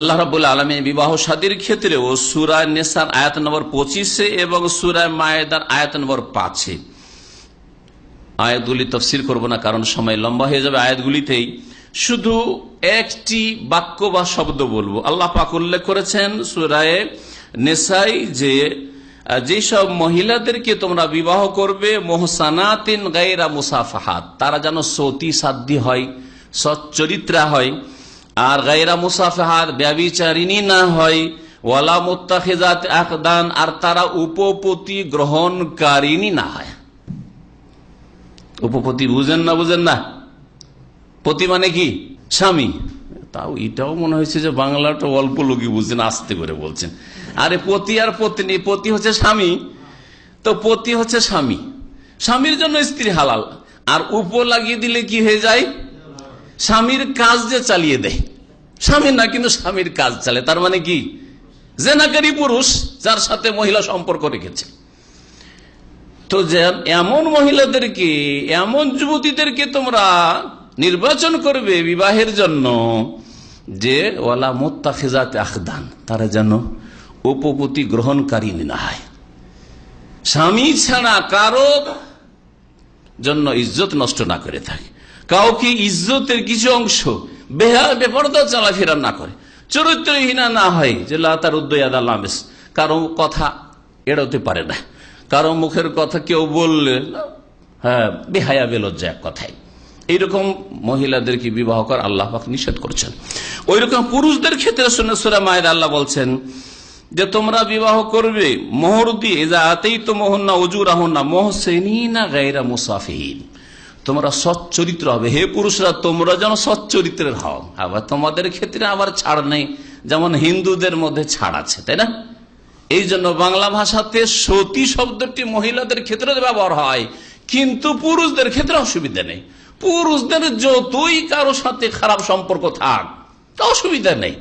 আল্লাহ রাব্বুল আলামিন বিবাহ শাদীর ক্ষেত্রে ও সূরা নিসার আয়াত নম্বর 25 এবং সূরা মায়েদার আয়াত নম্বর 5 আয়াতগুলি তাফসীর করব না, কারণ সময় লম্বা হয়ে যাবে। আয়াতগুলিতেই শুধু একটি বাক্য বা শব্দ বলবো। আল্লাহ পাক উল্লেখ করেছেন সূরা নিসাই যে যেসব মহিলাদেরকে তোমরা বিবাহ করবে মুহসানাতিন গায়রা মুসাফাহাত, তারা যেন সতী সাধ্য হয়, সচ্চরিত্রা হয়, আর গায়রা মুসাফাহাত ব্যভিচারিণী না হয়, ওয়ালা মুত্তাখিজাত আকদান, আর তারা উপপতি গ্রহণকারিণী না হয়। উপপতি বুঝেন না? পতি মানে কি? স্বামী। তাও এটাও মনে হয়েছে যে বাংলাটা অল্প লোকই বুঝছেন, আস্তে করে বলছেন। আরে পতি আর পত্নী, পতি হচ্ছে স্বামী, তো পতি হচ্ছে স্বামী, স্বামীর জন্য স্ত্রী হালাল। আর উপ লাগিয়ে দিলে কি হয়ে যায়? স্বামীর কাজ যে চালিয়ে দেয়, স্বামী না কিন্তু স্বামীর কাজ চালে। তার মানে কি? জেনাকারী পুরুষ যার সাথে মহিলা সম্পর্ক রেখেছে। তো এমন মহিলাদেরকে, এমন যুবতীদেরকে তোমরা নির্বাচন করবে বিবাহের জন্য যে ওয়ালা মুত্তাখিজাত আখদান, তারা যেন উপপতি গ্রহণকারী না হয়, স্বামী ছাড়া কারো জন্য ইজ্জত নষ্ট না করে থাকে, কাউকে ইজ্জতের কিছু অংশ বেপরদা চলাফেরা না করে, চরিত্রহীনা না হয়, যে লাতার উদ্দয়াদালামেস, কারো কথা এড়াতে পারে না, কারো মুখের কথা কেউ বললে বেহায়া বেলজ্জা এক কথায়। এইরকম মহিলাদেরকে বিবাহ করা আল্লাহ পাক নিষেধ করছেন। ওই রকম পুরুষদের ক্ষেত্রে সূরা মায়েদা আল্লাহ বলছেন যে তোমরা বিবাহ করবে মোহর দিয়ে, যাতেই তো মোহন্না উজুরাহুন্না মুহসিনিনা গায়রা মুসাফিহিন, তোমরা সচ্চরিত্র হবে। হে পুরুষরা, তোমরা যেন সচ্চরিত্রের হও। আবার তোমাদের ক্ষেত্রে আবার ছাড় নেই, যেমন হিন্দুদের মধ্যে ছাড় আছে, তাই না? এই জন্য বাংলা ভাষাতে সতী শব্দটি মহিলাদের ক্ষেত্রে ব্যবহার হয়, কিন্তু পুরুষদের ক্ষেত্রে অসুবিধা নেই। পুরুষদের যতই কারো সাথে খারাপ সম্পর্ক থাক, অসুবিধা নেই।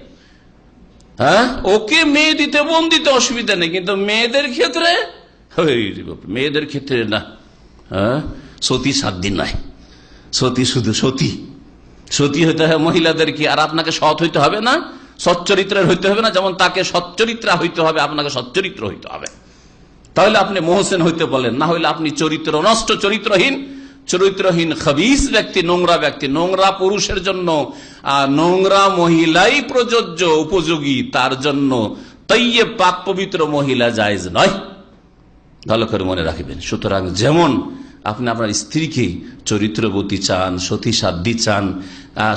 ওকে মেয়ে দিতে, বোন দিতে অসুবিধা নেই, কিন্তু মেয়েদের ক্ষেত্রে না। সতী 7 দিন নয়, সতী শুধু সতী হইতে হবে মহিলাদেরকে। আর আপনাকে সৎ হইতে হবে না, সচ্চরিত্রের হইতে হবে না। যেমন তাকে সচ্চরিত্রা হইতে হবে, আপনাকে সচ্চরিত্র হইতে হবে। তাহলে আপনি মোহসেন হইতে বলেন, না হইলে আপনি চরিত্র নষ্ট, চরিত্রহীন খবিস ব্যক্তি, নোংরা ব্যক্তি। নোংরা পুরুষের জন্য নোংরা মহিলাই প্রযোজ্য, উপযোগী, তার জন্য তাইয়্যিব পাক পবিত্র মহিলা জায়েজ নয়। ভালো করে মনে রাখবেন। সুতরাং যেমন আপনি আপনার স্ত্রীকে চরিত্রবতী চান, সতী সাধ্বী চান,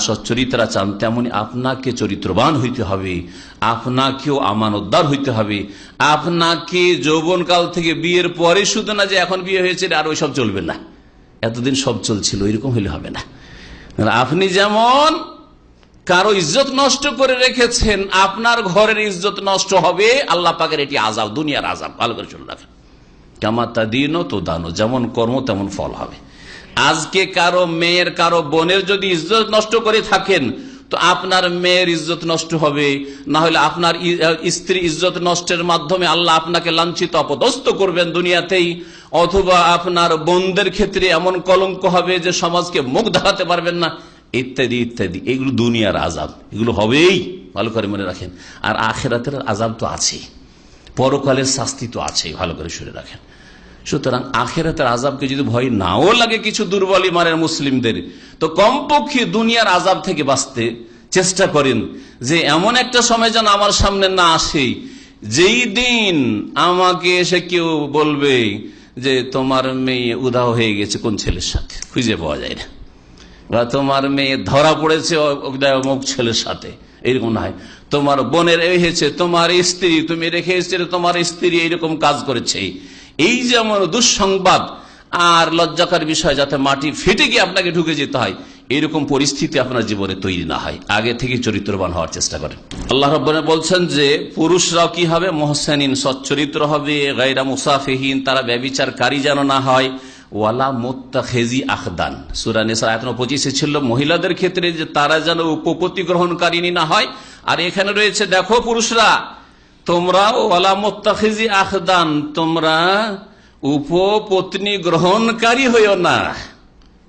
সচ্চরিত্রা চান, তেমনি আপনাকে চরিত্রবান হইতে হবে, আপনাকেও আমানতদার হইতে হবে। আপনাকে যৌবনকাল থেকে বিয়ের পরে শুধু না যে এখন বিয়ে হয়েছে আর ওই সব চলবে না, এতদিন সব চলছিল, এরকম হইলে হবে না। আপনি যেমন কারো ইজ্জত নষ্ট করে রেখেছেন, আপনার ঘরের ইজ্জত নষ্ট হবে। আল্লাহ পাকের এটি আযাব, দুনিয়ার আযাব। ভালো করে শুনে রাখেন। কামাতা দিন তো দানো, যেমন কর্ম তেমন ফল হবে। আজকে কারো মেয়ের, কারো বোনের যদি ইজ্জত নষ্ট করে থাকেন, তো আপনার মেয়ের ইজ্জত নষ্ট হবে, না হলে আপনার স্ত্রী ইজ্জত নষ্টের মাধ্যমে আল্লাহ আপনাকে লাঞ্ছিত অপদস্থ করবেন দুনিয়াতেই, অথবা আপনার বোনদের ক্ষেত্রে এমন কলঙ্ক হবে যে সমাজকে মুখ দেখাতে পারবেন না, ইত্যাদি ইত্যাদি। এগুলো দুনিয়ার আযাব, এগুলো হবেই। ভালো করে মনে রাখেন। আর আখিরাতের আযাব তো আছেই, পরকালের শাস্তি তো আছেই। ভালো করে শুনে রাখেন। সুতরাং আখিরাতের আযাবকে যদি ভয় নাও লাগে কিছু দুর্বল ইমানের মুসলিমদের, তো কমপক্ষে দুনিয়ার আযাব থেকে বাঁচতে চেষ্টা করেন, যে এমন একটা সময় যেন আমার সামনে না আসে যেই দিন আমাকে এসে কেউ বলবে যে তোমার মেয়ে উধাও হয়ে গেছে কোন ছেলের সাথে, খুঁজে পাওয়া যায় না, বা তোমার মেয়ে ধরা পড়েছে অমুক ছেলের সাথে, এরকম না হয়। তোমার বোনের এই হয়েছে, তোমার স্ত্রী, তুমি রেখে এসেছিলে তোমার স্ত্রী এইরকম কাজ করেছে। এই যেমন দুঃসংবাদ আর লজ্জাকর বিষয় যাতে মাটি ফেটে গিয়ে আপনাকে ঢুকে যেতে হয়, এরকম পরিস্থিতি আপনার জীবনে তৈরি না হয়, আগে থেকে চরিত্রবান হওয়ার চেষ্টা করেন। আল্লাহ রাব্বুল বলছেন যে পুরুষরাও কি হবে? মুহসিনিন, সচ্চরিত্র হবে, গায়রা মুসাফিহিন, তারা ব্যভিচারকারী যেন না হয়, ওয়ালা মুত্তাখিজি আখদান। সূরা নিসা আয়াত 25 ছিল মহিলাদের ক্ষেত্রে যে তারা যেন উপপতি গ্রহণকারিনী না হয়। আর এখানে রয়েছে দেখো পুরুষরা, তোমরা ওয়ালা মুত্তাখিজি আখদান, তোমরা উপপত্নী গ্রহণকারী হইও না,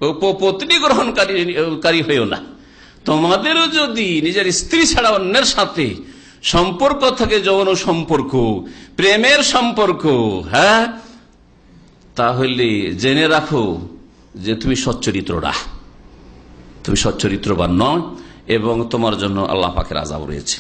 উপপত্নী গ্রহণকারী হইও না। তোমাদেরও যদি নিজের স্ত্রী ছাড়া অন্যের সাথে সম্পর্ক থাকে, যৌন সম্পর্ক, প্রেমের সম্পর্ক, হ্যাঁ, তাহলে জেনে রাখো যে তুমি সচ্চরিত্রবান নয় এবং তোমার জন্য আল্লাহ পাকের আযাব রয়েছে।